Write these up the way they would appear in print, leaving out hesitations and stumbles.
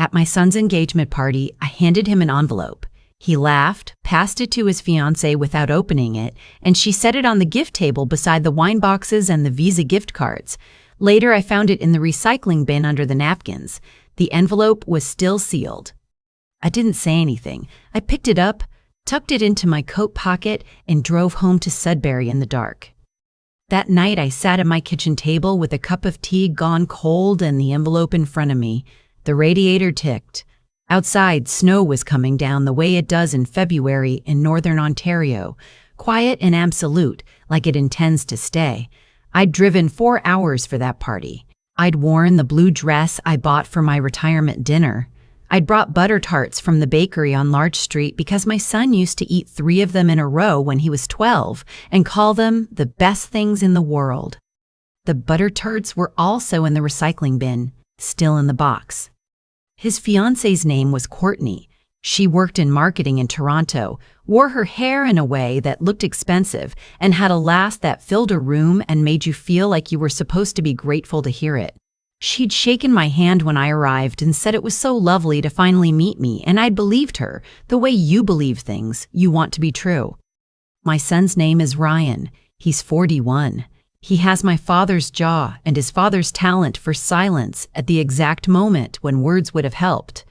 At my son's engagement party, I handed him an envelope. He laughed, passed it to his fiancée without opening it, and she set it on the gift table beside the wine boxes and the Visa gift cards. Later, I found it in the recycling bin under the napkins. The envelope was still sealed. I didn't say anything. I picked it up, tucked it into my coat pocket, and drove home to Sudbury in the dark. That night, I sat at my kitchen table with a cup of tea gone cold and the envelope in front of me. The radiator ticked. Outside, snow was coming down the way it does in February in northern Ontario, quiet and absolute, like it intends to stay. I'd driven 4 hours for that party. I'd worn the blue dress I bought for my retirement dinner. I'd brought butter tarts from the bakery on Larch Street because my son used to eat 3 of them in a row when he was 12 and call them the best things in the world. The butter tarts were also in the recycling bin, still in the box. His fiancée's name was Courtney. She worked in marketing in Toronto, wore her hair in a way that looked expensive, and had a laugh that filled a room and made you feel like you were supposed to be grateful to hear it. She'd shaken my hand when I arrived and said it was so lovely to finally meet me, and I'd believed her, the way you believe things you want to be true. My son's name is Ryan. He's 41. He has my father's jaw and his father's talent for silence at the exact moment when words would have helped.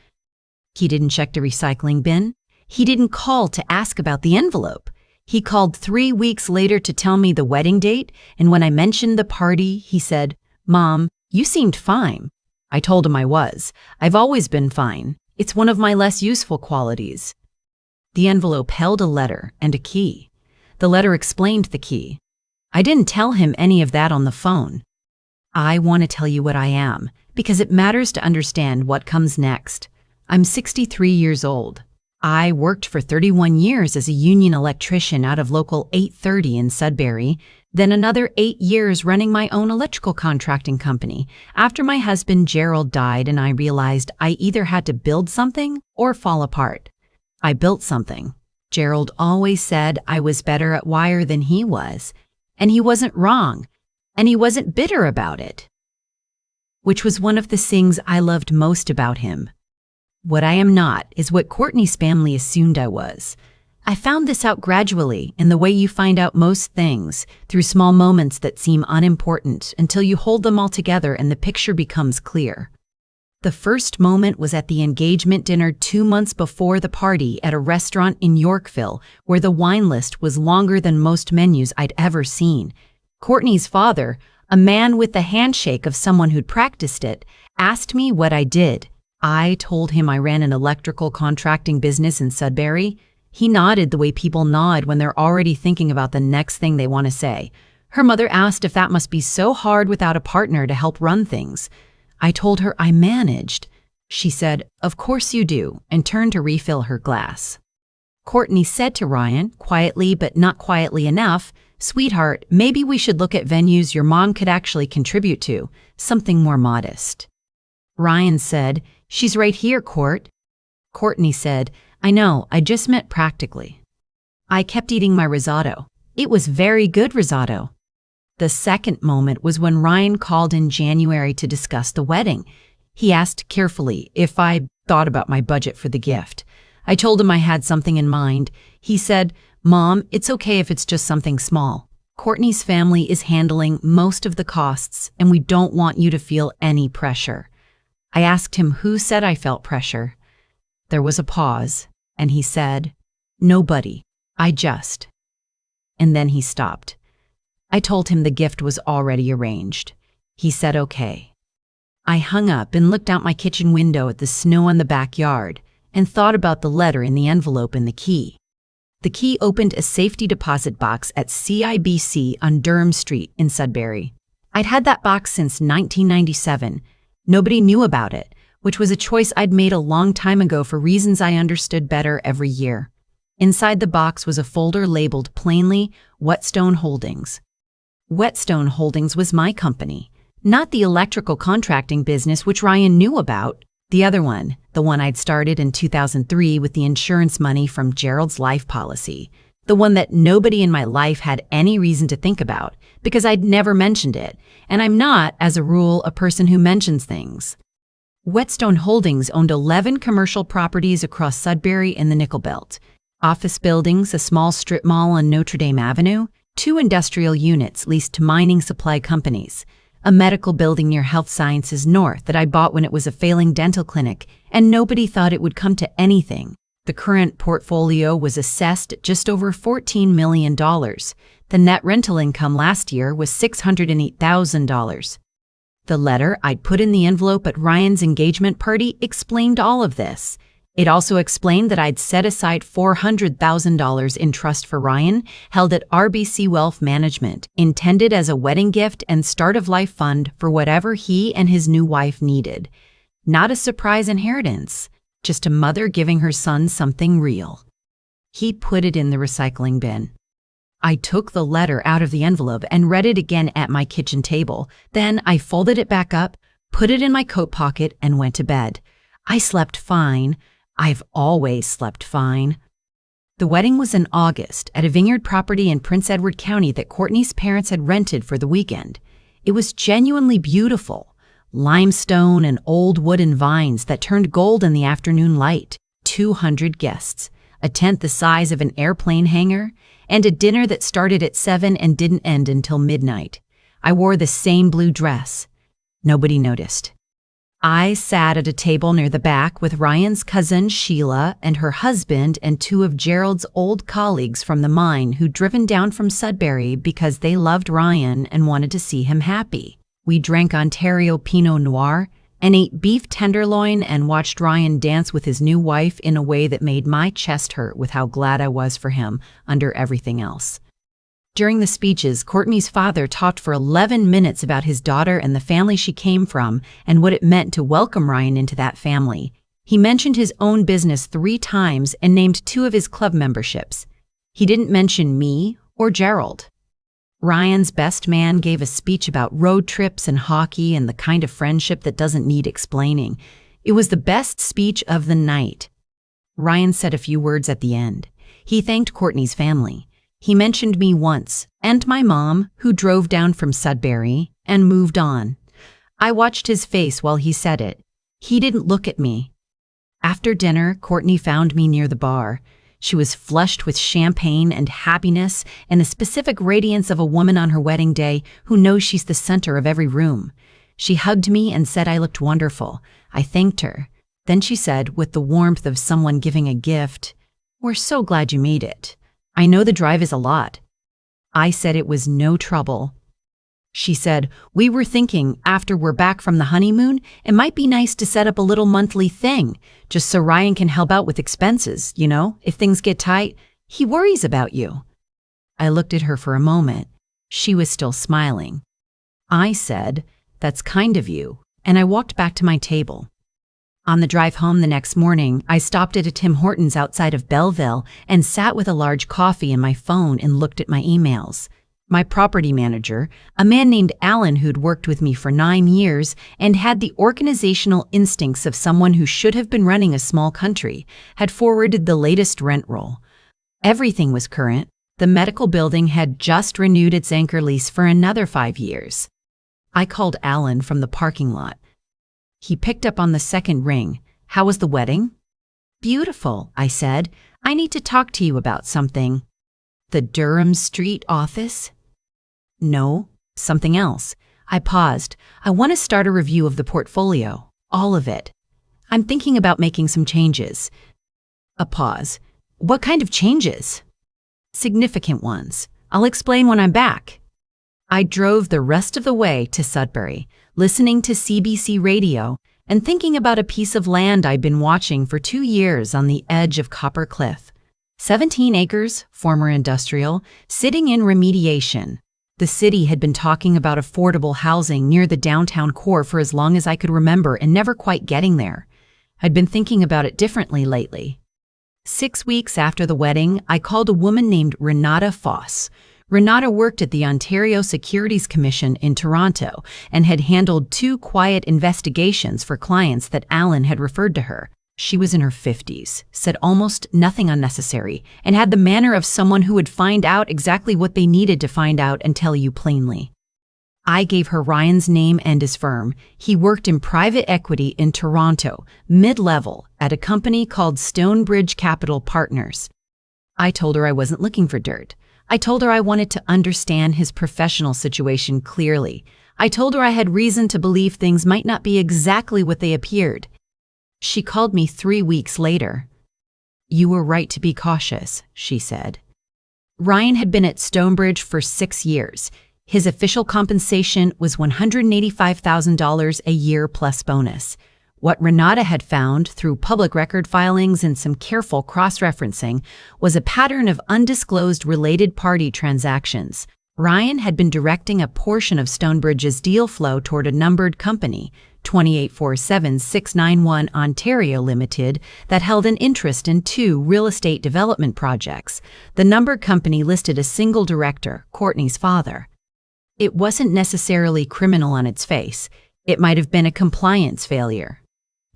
He didn't check the recycling bin. He didn't call to ask about the envelope. He called 3 weeks later to tell me the wedding date, and when I mentioned the party, he said, "Mom, you seemed fine." I told him I was. I've always been fine. It's one of my less useful qualities. The envelope held a letter and a key. The letter explained the key. I didn't tell him any of that on the phone. I want to tell you what I am, because it matters to understand what comes next. I'm 63 years old. I worked for 31 years as a union electrician out of local 830 in Sudbury, then another 8 years running my own electrical contracting company after my husband Gerald died and I realized I either had to build something or fall apart. I built something. Gerald always said I was better at wire than he was, and he wasn't wrong, and he wasn't bitter about it, which was one of the things I loved most about him. What I am not is what Courtney's family assumed I was. I found this out gradually in the way you find out most things, through small moments that seem unimportant until you hold them all together and the picture becomes clear. The first moment was at the engagement dinner 2 months before the party at a restaurant in Yorkville, where the wine list was longer than most menus I'd ever seen. Courtney's father, a man with the handshake of someone who'd practiced it, asked me what I did. I told him I ran an electrical contracting business in Sudbury. He nodded the way people nod when they're already thinking about the next thing they want to say. Her mother asked if that must be so hard without a partner to help run things. I told her I managed. She said, "Of course you do," and turned to refill her glass. Courtney said to Ryan, quietly but not quietly enough, "Sweetheart, maybe we should look at venues your mom could actually contribute to, something more modest." Ryan said, "She's right here, Court." Courtney said, "I know, I just meant practically." I kept eating my risotto. It was very good risotto. The second moment was when Ryan called in January to discuss the wedding. He asked carefully if I thought about my budget for the gift. I told him I had something in mind. He said, "Mom, it's okay if it's just something small. Courtney's family is handling most of the costs, and we don't want you to feel any pressure." I asked him who said I felt pressure. There was a pause, and he said, "Nobody. I just." And then he stopped. I told him the gift was already arranged. He said okay. I hung up and looked out my kitchen window at the snow in the backyard and thought about the letter in the envelope and the key. The key opened a safety deposit box at CIBC on Durham Street in Sudbury. I'd had that box since 1997. Nobody knew about it, which was a choice I'd made a long time ago for reasons I understood better every year. Inside the box was a folder labeled plainly, Whetstone Holdings. Whetstone Holdings was my company, not the electrical contracting business which Ryan knew about, the other one, the one I'd started in 2003 with the insurance money from Gerald's life policy, the one that nobody in my life had any reason to think about because I'd never mentioned it, and I'm not, as a rule, a person who mentions things. Whetstone Holdings owned 11 commercial properties across Sudbury and the Nickel Belt. Office buildings, a small strip mall on Notre Dame Avenue, 2 industrial units leased to mining supply companies, a medical building near Health Sciences North that I bought when it was a failing dental clinic, and nobody thought it would come to anything. The current portfolio was assessed at just over $14 million. The net rental income last year was $608,000. The letter I'd put in the envelope at Ryan's engagement party explained all of this. It also explained that I'd set aside $400,000 in trust for Ryan, held at RBC Wealth Management, intended as a wedding gift and start-of-life fund for whatever he and his new wife needed. Not a surprise inheritance, just a mother giving her son something real. He put it in the recycling bin. I took the letter out of the envelope and read it again at my kitchen table. Then I folded it back up, put it in my coat pocket, and went to bed. I slept fine. I've always slept fine. The wedding was in August at a vineyard property in Prince Edward County that Courtney's parents had rented for the weekend. It was genuinely beautiful. Limestone and old wooden vines that turned gold in the afternoon light. 200 guests, a tent the size of an airplane hangar, and a dinner that started at 7 and didn't end until midnight. I wore the same blue dress. Nobody noticed. I sat at a table near the back with Ryan's cousin Sheila and her husband and 2 of Gerald's old colleagues from the mine who'd driven down from Sudbury because they loved Ryan and wanted to see him happy. We drank Ontario Pinot Noir and ate beef tenderloin and watched Ryan dance with his new wife in a way that made my chest hurt with how glad I was for him under everything else. During the speeches, Courtney's father talked for 11 minutes about his daughter and the family she came from and what it meant to welcome Ryan into that family. He mentioned his own business 3 times and named 2 of his club memberships. He didn't mention me or Gerald. Ryan's best man gave a speech about road trips and hockey and the kind of friendship that doesn't need explaining. It was the best speech of the night. Ryan said a few words at the end. He thanked Courtney's family. He mentioned me once, and my mom, who drove down from Sudbury, and moved on. I watched his face while he said it. He didn't look at me. After dinner, Courtney found me near the bar. She was flushed with champagne and happiness and the specific radiance of a woman on her wedding day who knows she's the center of every room. She hugged me and said I looked wonderful. I thanked her. Then she said, with the warmth of someone giving a gift, "We're so glad you made it. I know the drive is a lot." I said it was no trouble. She said, "We were thinking after we're back from the honeymoon, it might be nice to set up a little monthly thing, just so Ryan can help out with expenses, if things get tight. He worries about you." I looked at her for a moment. She was still smiling. I said, "That's kind of you," and I walked back to my table. On the drive home the next morning, I stopped at a Tim Hortons outside of Belleville and sat with a large coffee and my phone and looked at my emails. My property manager, a man named Alan who'd worked with me for 9 years and had the organizational instincts of someone who should have been running a small country, had forwarded the latest rent roll. Everything was current. The medical building had just renewed its anchor lease for another 5 years. I called Alan from the parking lot. He picked up on the second ring. "How was the wedding?" "Beautiful," I said. "I need to talk to you about something." "The Durham Street office?" "No, something else." I paused. "I want to start a review of the portfolio, all of it. I'm thinking about making some changes." A pause. "What kind of changes?" "Significant ones. I'll explain when I'm back." I drove the rest of the way to Sudbury, listening to CBC radio and thinking about a piece of land I'd been watching for 2 years on the edge of Copper Cliff. 17 acres, former industrial, sitting in remediation. The city had been talking about affordable housing near the downtown core for as long as I could remember and never quite getting there. I'd been thinking about it differently lately. 6 weeks after the wedding, I called a woman named Renata Foss. Renata worked at the Ontario Securities Commission in Toronto and had handled 2 quiet investigations for clients that Alan had referred to her. She was in her 50s, said almost nothing unnecessary, and had the manner of someone who would find out exactly what they needed to find out and tell you plainly. I gave her Ryan's name and his firm. He worked in private equity in Toronto, mid-level, at a company called Stonebridge Capital Partners. I told her I wasn't looking for dirt. I told her I wanted to understand his professional situation clearly. I told her I had reason to believe things might not be exactly what they appeared. She called me 3 weeks later. "You were right to be cautious," she said. Ryan had been at Stonebridge for 6 years. His official compensation was $185,000 a year plus bonus. What Renata had found through public record filings and some careful cross-referencing was a pattern of undisclosed related party transactions. Ryan had been directing a portion of Stonebridge's deal flow toward a numbered company, 2847691 Ontario Limited, that held an interest in 2 real estate development projects. The numbered company listed a single director, Courtney's father. It wasn't necessarily criminal on its face. It might have been a compliance failure.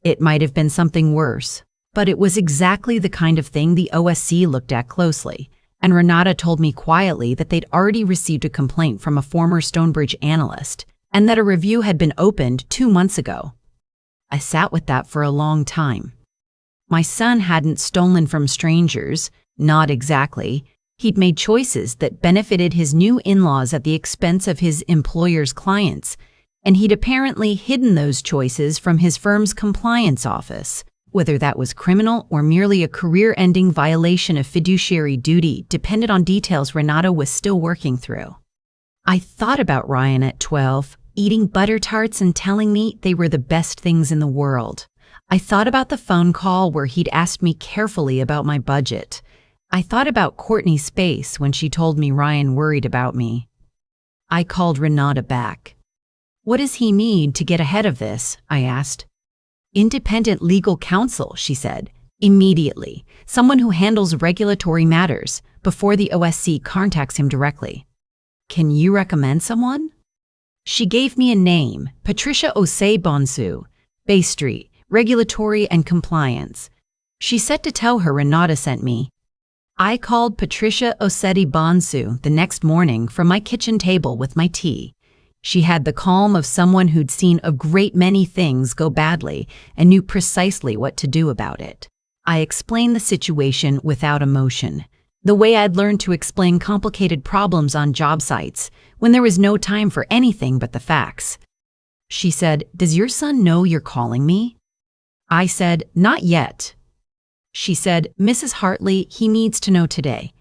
It might have been something worse. But it was exactly the kind of thing the OSC looked at closely. And Renata told me quietly that they'd already received a complaint from a former Stonebridge analyst, and that a review had been opened 2 months ago. I sat with that for a long time. My son hadn't stolen from strangers, not exactly. He'd made choices that benefited his new in-laws at the expense of his employer's clients, and he'd apparently hidden those choices from his firm's compliance office. Whether that was criminal or merely a career-ending violation of fiduciary duty depended on details Renata was still working through. I thought about Ryan at 12, eating butter tarts and telling me they were the best things in the world. I thought about the phone call where he'd asked me carefully about my budget. I thought about Courtney's face when she told me Ryan worried about me. I called Renata back. "What does he need to get ahead of this?" I asked. "Independent legal counsel," she said. "Immediately. Someone who handles regulatory matters before the OSC contacts him directly." "Can you recommend someone?" She gave me a name, Patricia Osei-Bonsu, Bay Street, Regulatory and Compliance. She said to tell her Renata sent me. I called Patricia Osei-Bonsu the next morning from my kitchen table with my tea. She had the calm of someone who'd seen a great many things go badly and knew precisely what to do about it. I explained the situation without emotion, the way I'd learned to explain complicated problems on job sites when there was no time for anything but the facts. She said, "Does your son know you're calling me?" I said, "Not yet." She said, "Mrs. Hartley, he needs to know today."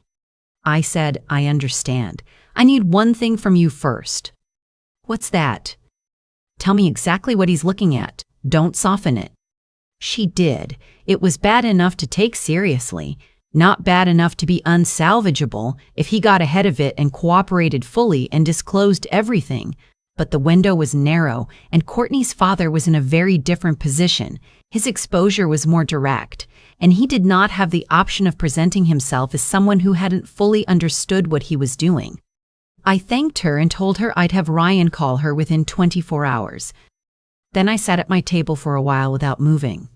I said, "I understand. I need one thing from you first." "What's that?" "Tell me exactly what he's looking at. Don't soften it." She did. It was bad enough to take seriously, not bad enough to be unsalvageable if he got ahead of it and cooperated fully and disclosed everything. But the window was narrow, and Courtney's father was in a very different position. His exposure was more direct, and he did not have the option of presenting himself as someone who hadn't fully understood what he was doing. I thanked her and told her I'd have Ryan call her within 24 hours. Then I sat at my table for a while without moving.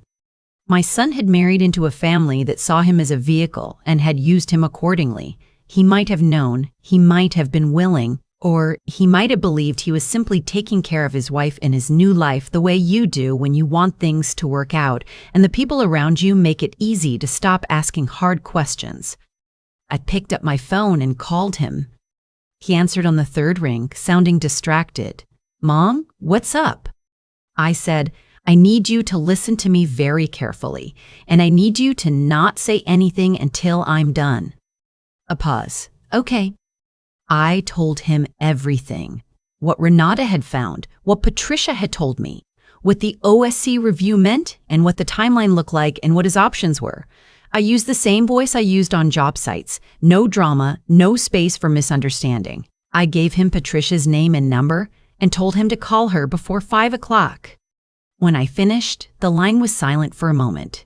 My son had married into a family that saw him as a vehicle and had used him accordingly. He might have known, he might have been willing, or he might have believed he was simply taking care of his wife in his new life the way you do when you want things to work out and the people around you make it easy to stop asking hard questions. I picked up my phone and called him. He answered on the 3rd ring, sounding distracted. "Mom, what's up?" I said, "I need you to listen to me very carefully, and I need you to not say anything until I'm done." A pause. "Okay." I told him everything. What Renata had found, what Patricia had told me, what the OSC review meant, and what the timeline looked like and what his options were. I used the same voice I used on job sites. No drama, no space for misunderstanding. I gave him Patricia's name and number and told him to call her before 5 o'clock. When I finished, the line was silent for a moment.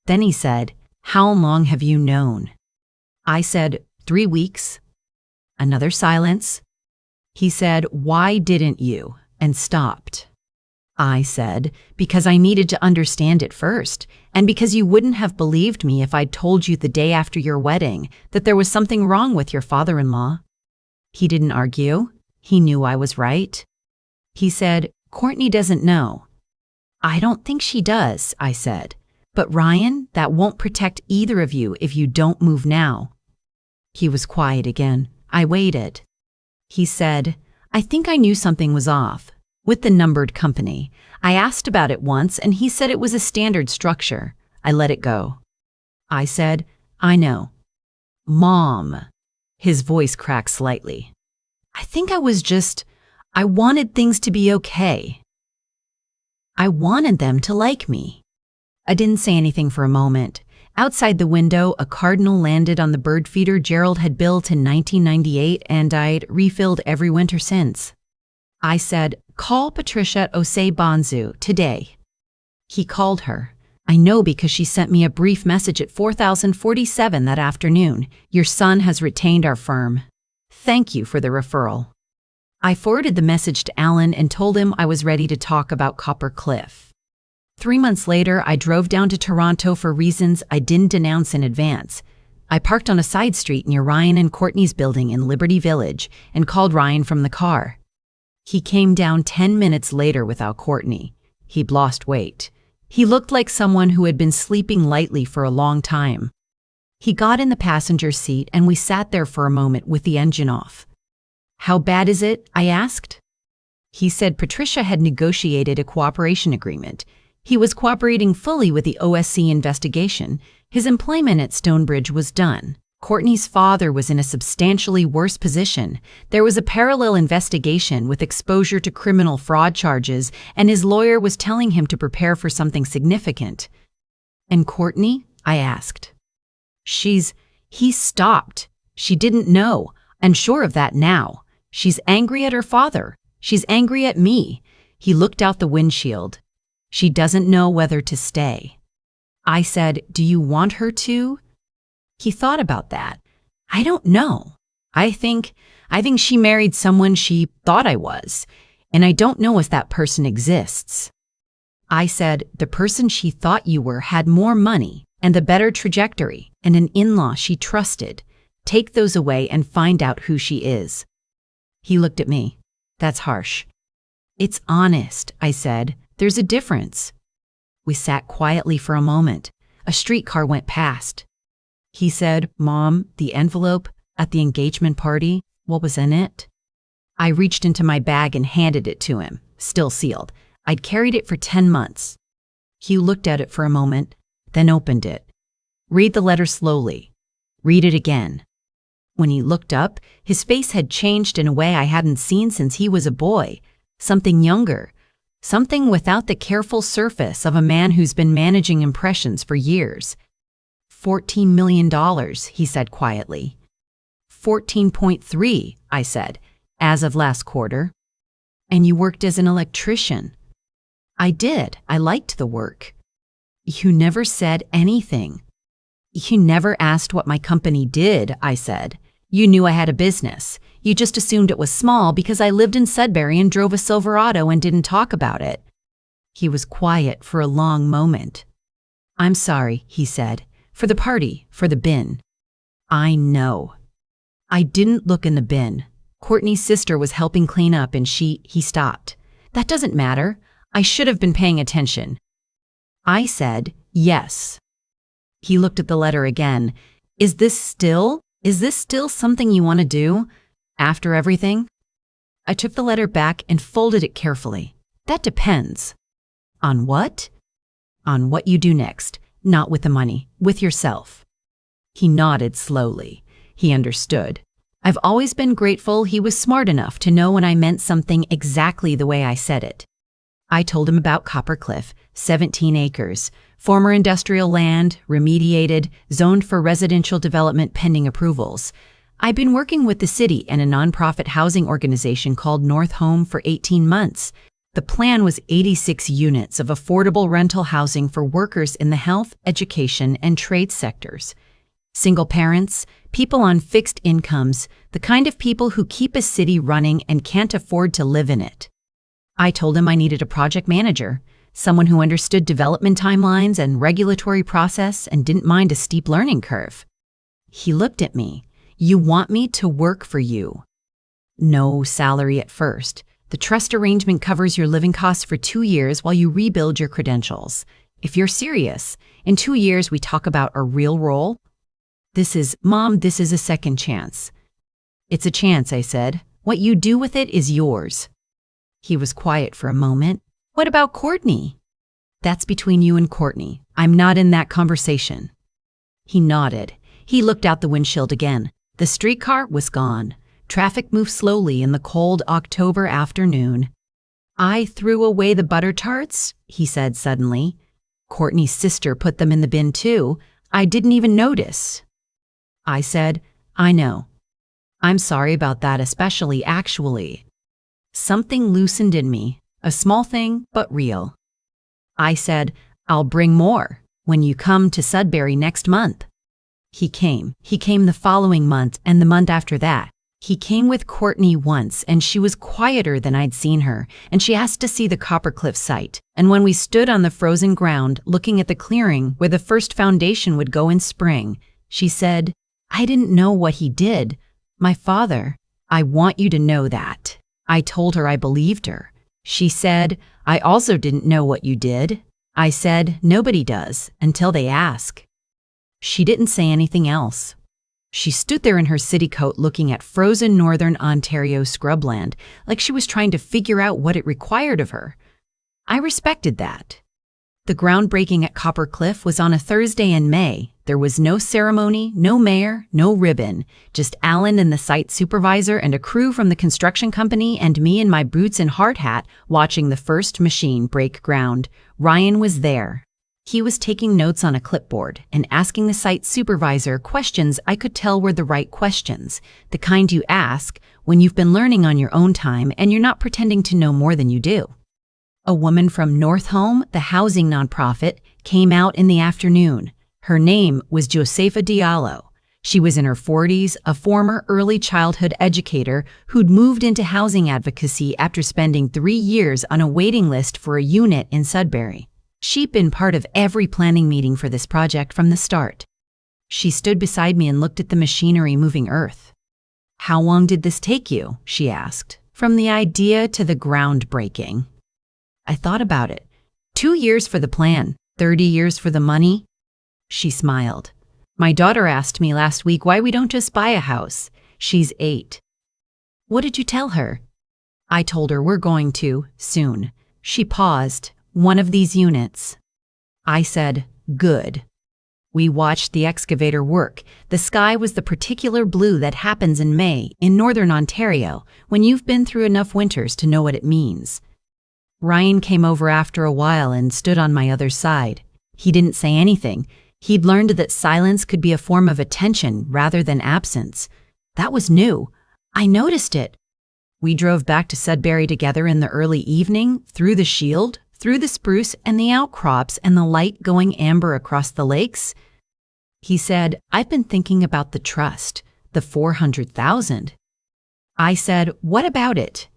Then he said, "How long have you known?" I said, 3 weeks. Another silence. He said, "Why didn't you?" and stopped. I said, "Because I needed to understand it first, and because you wouldn't have believed me if I'd told you the day after your wedding that there was something wrong with your father-in-law." He didn't argue. He knew I was right. He said, "Courtney doesn't know." "I don't think she does," I said. "But Ryan, that won't protect either of you if you don't move now." He was quiet again. I waited. He said, "I think I knew something was off with the numbered company. I asked about it once and he said it was a standard structure. I let it go." I said, "I know." "Mom." His voice cracked slightly. "I think I wanted things to be okay. I wanted them to like me." I didn't say anything for a moment. Outside the window, a cardinal landed on the bird feeder Gerald had built in 1998, and I'd refilled every winter since. I said, "Call Patricia at Osei Bonzu today." He called her. "I know because she sent me a brief message at 4047 that afternoon. Your son has retained our firm. Thank you for the referral." I forwarded the message to Alan and told him I was ready to talk about Copper Cliff. 3 months later, I drove down to Toronto for reasons I didn't announce in advance. I parked on a side street near Ryan and Courtney's building in Liberty Village and called Ryan from the car. He came down 10 minutes later without Courtney. He'd lost weight. He looked like someone who had been sleeping lightly for a long time. He got in the passenger seat and we sat there for a moment with the engine off. "How bad is it?" I asked. He said Patricia had negotiated a cooperation agreement. He was cooperating fully with the OSC investigation. His employment at Stonebridge was done. Courtney's father was in a substantially worse position. There was a parallel investigation with exposure to criminal fraud charges, and his lawyer was telling him to prepare for something significant. "And Courtney?" I asked. He stopped. She didn't know. I'm sure of that now. She's angry at her father. She's angry at me." He looked out the windshield. "She doesn't know whether to stay." I said, "Do you want her to?" He thought about that. "I don't know. I think she married someone she thought I was, and I don't know if that person exists." I said, "The person she thought you were had more money and a better trajectory and an in-law she trusted. Take those away and find out who she is." He looked at me. "That's harsh." "It's honest," I said. "There's a difference." We sat quietly for a moment. A streetcar went past. He said, "Mom, the envelope at the engagement party, what was in it?" I reached into my bag and handed it to him, still sealed. I'd carried it for 10 months. He looked at it for a moment, then opened it. "Read the letter slowly. Read it again." When he looked up, his face had changed in a way I hadn't seen since he was a boy. Something younger. Something without the careful surface of a man who's been managing impressions for years. $14 million, he said quietly. 14.3, I said, as of last quarter. "And you worked as an electrician." "I did. I liked the work." "You never said anything." "You never asked what my company did," I said. "You knew I had a business. You just assumed it was small because I lived in Sudbury and drove a Silverado and didn't talk about it." He was quiet for a long moment. "I'm sorry," he said. "For the party, for the bin." "I know." I didn't look in the bin. Courtney's sister was helping clean up and he stopped. "That doesn't matter. I should have been paying attention." I said, "Yes." He looked at the letter again. Is this still something you want to do? After everything?" I took the letter back and folded it carefully. "That depends." "On what?" "On what you do next. Not with the money, with yourself." He nodded slowly. He understood. I've always been grateful he was smart enough to know when I meant something exactly the way I said it. I told him about Copper Cliff, 17 acres, former industrial land, remediated, zoned for residential development pending approvals. I'd been working with the city and a nonprofit housing organization called North Home for 18 months. The plan was 86 units of affordable rental housing for workers in the health, education, and trade sectors. Single parents, people on fixed incomes, the kind of people who keep a city running and can't afford to live in it. I told him I needed a project manager, someone who understood development timelines and regulatory process and didn't mind a steep learning curve. He looked at me. "You want me to work for you?" No salary at first. The trust arrangement covers your living costs for 2 years while you rebuild your credentials. If you're serious, in 2 years we talk about a real role. Mom, this is a second chance. It's a chance, I said. What you do with it is yours. He was quiet for a moment. What about Courtney? That's between you and Courtney. I'm not in that conversation. He nodded. He looked out the windshield again. The streetcar was gone. Traffic moved slowly in the cold October afternoon. I threw away the butter tarts, he said suddenly. Courtney's sister put them in the bin too. I didn't even notice. I said, I know. I'm sorry about that, especially actually. Something loosened in me, a small thing, but real. I said, I'll bring more when you come to Sudbury next month. He came the following month and the month after that. He came with Courtney once, and she was quieter than I'd seen her, and she asked to see the Coppercliff site. And when we stood on the frozen ground, looking at the clearing where the first foundation would go in spring, she said, I didn't know what he did. My father. I want you to know that. I told her I believed her. She said, I also didn't know what you did. I said, nobody does, until they ask. She didn't say anything else. She stood there in her city coat looking at frozen northern Ontario scrubland, like she was trying to figure out what it required of her. I respected that. The groundbreaking at Coppercliff was on a Thursday in May. There was no ceremony, no mayor, no ribbon, just Alan and the site supervisor and a crew from the construction company and me in my boots and hard hat watching the first machine break ground. Ryan was there. He was taking notes on a clipboard and asking the site supervisor questions I could tell were the right questions, the kind you ask when you've been learning on your own time and you're not pretending to know more than you do. A woman from North Home, the housing nonprofit, came out in the afternoon. Her name was Josefa Diallo. She was in her 40s, a former early childhood educator who'd moved into housing advocacy after spending 3 years on a waiting list for a unit in Sudbury. She'd been part of every planning meeting for this project from the start. She stood beside me and looked at the machinery moving earth. How long did this take you? She asked. From the idea to the groundbreaking. I thought about it. 2 years for the plan, 30 years for the money. She smiled. My daughter asked me last week why we don't just buy a house. She's 8. What did you tell her? I told her we're going to, soon. She paused. One of these units. I said, good. We watched the excavator work. The sky was the particular blue that happens in May in northern Ontario when you've been through enough winters to know what it means. Ryan came over after a while and stood on my other side. He didn't say anything. He'd learned that silence could be a form of attention rather than absence. That was new. I noticed it. We drove back to Sudbury together in the early evening, through the Shield, through the spruce and the outcrops and the light going amber across the lakes. He said, I've been thinking about the trust, the 400,000. I said, what about it?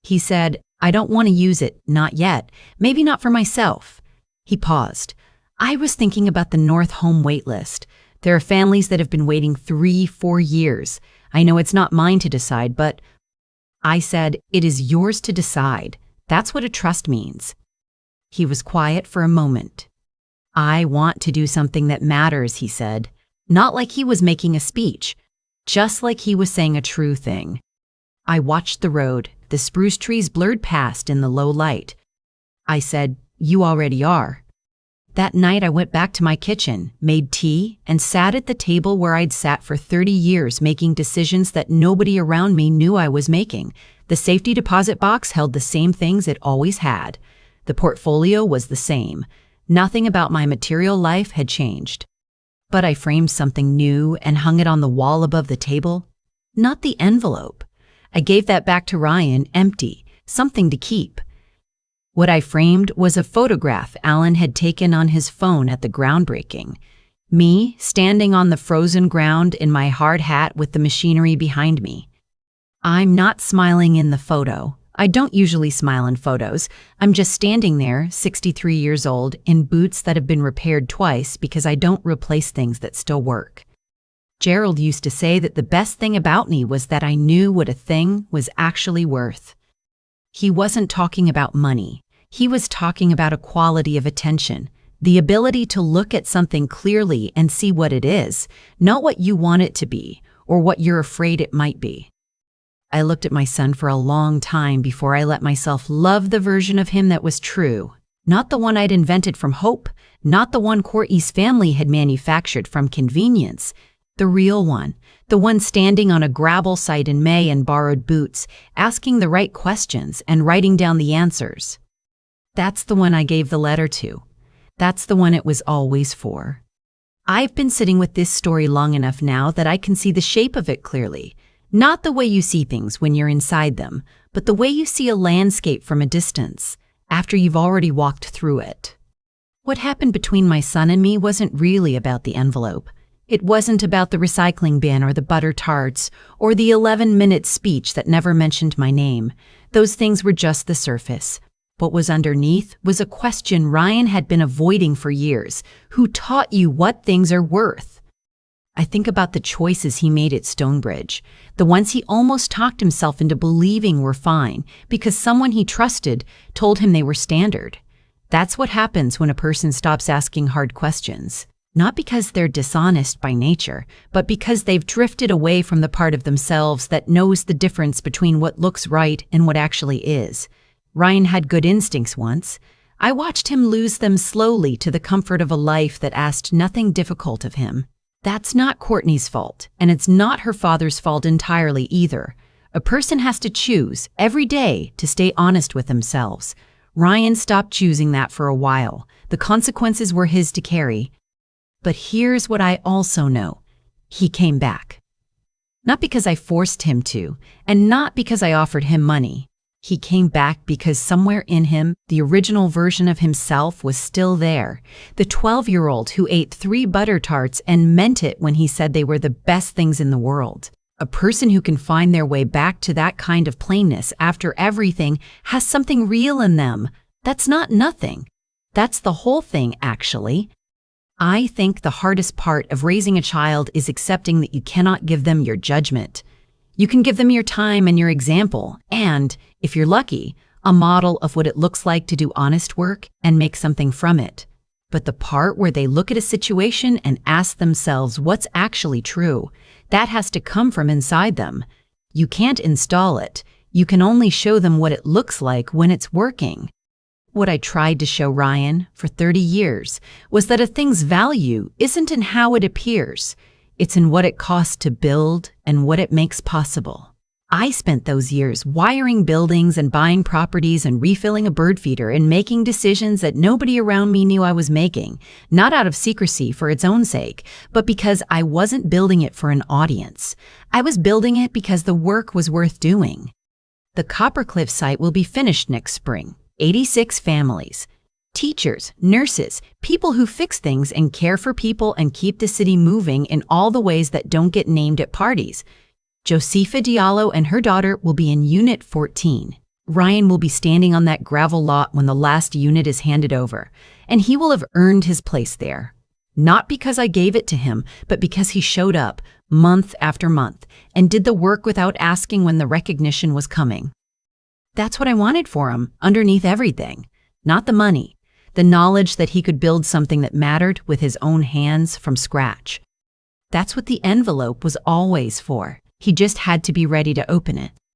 He said, I don't want to use it, not yet, maybe not for myself. He paused. I was thinking about the North Home wait list. There are families that have been waiting 3-4 years. I know it's not mine to decide, but I said, it is yours to decide. That's what a trust means. He was quiet for a moment. I want to do something that matters, he said. Not like he was making a speech, just like he was saying a true thing. I watched the road, the spruce trees blurred past in the low light. I said, you already are. That night I went back to my kitchen, made tea, and sat at the table where I'd sat for 30 years making decisions that nobody around me knew I was making. The safety deposit box held the same things it always had. The portfolio was the same. Nothing about my material life had changed. But I framed something new and hung it on the wall above the table. Not the envelope. I gave that back to Ryan, empty, something to keep. What I framed was a photograph Alan had taken on his phone at the groundbreaking. Me, standing on the frozen ground in my hard hat with the machinery behind me. I'm not smiling in the photo. I don't usually smile in photos. I'm just standing there, 63 years old, in boots that have been repaired twice because I don't replace things that still work. Gerald used to say that the best thing about me was that I knew what a thing was actually worth. He wasn't talking about money. He was talking about a quality of attention, the ability to look at something clearly and see what it is, not what you want it to be or what you're afraid it might be. I looked at my son for a long time before I let myself love the version of him that was true, not the one I'd invented from hope, not the one Courtney's family had manufactured from convenience, the real one, the one standing on a gravel site in May in borrowed boots, asking the right questions and writing down the answers. That's the one I gave the letter to. That's the one it was always for. I've been sitting with this story long enough now that I can see the shape of it clearly. Not the way you see things when you're inside them, but the way you see a landscape from a distance, after you've already walked through it. What happened between my son and me wasn't really about the envelope. It wasn't about the recycling bin or the butter tarts or the 11-minute speech that never mentioned my name. Those things were just the surface. What was underneath was a question Ryan had been avoiding for years. Who taught you what things are worth? I think about the choices he made at Stonebridge, the ones he almost talked himself into believing were fine because someone he trusted told him they were standard. That's what happens when a person stops asking hard questions. Not because they're dishonest by nature, but because they've drifted away from the part of themselves that knows the difference between what looks right and what actually is. Ryan had good instincts once. I watched him lose them slowly to the comfort of a life that asked nothing difficult of him. That's not Courtney's fault, and it's not her father's fault entirely either. A person has to choose every day to stay honest with themselves. Ryan stopped choosing that for a while. The consequences were his to carry. But here's what I also know. He came back. Not because I forced him to, and not because I offered him money. He came back because somewhere in him, the original version of himself was still there. The 12-year-old who ate 3 butter tarts and meant it when he said they were the best things in the world. A person who can find their way back to that kind of plainness after everything has something real in them. That's not nothing. That's the whole thing, actually. I think the hardest part of raising a child is accepting that you cannot give them your judgment. You can give them your time and your example, and, if you're lucky, a model of what it looks like to do honest work and make something from it. But the part where they look at a situation and ask themselves what's actually true, that has to come from inside them. You can't install it. You can only show them what it looks like when it's working. What I tried to show Ryan for 30 years was that a thing's value isn't in how it appears. It's in what it costs to build and what it makes possible. I spent those years wiring buildings and buying properties and refilling a bird feeder and making decisions that nobody around me knew I was making, not out of secrecy for its own sake, but because I wasn't building it for an audience. I was building it because the work was worth doing. The Coppercliff site will be finished next spring. 86 families. Teachers, nurses, people who fix things and care for people and keep the city moving in all the ways that don't get named at parties. Josepha Diallo and her daughter will be in Unit 14. Ryan will be standing on that gravel lot when the last unit is handed over, and he will have earned his place there. Not because I gave it to him, but because he showed up month after month and did the work without asking when the recognition was coming. That's what I wanted for him, underneath everything. Not the money, the knowledge that he could build something that mattered with his own hands from scratch. That's what the envelope was always for. He just had to be ready to open it.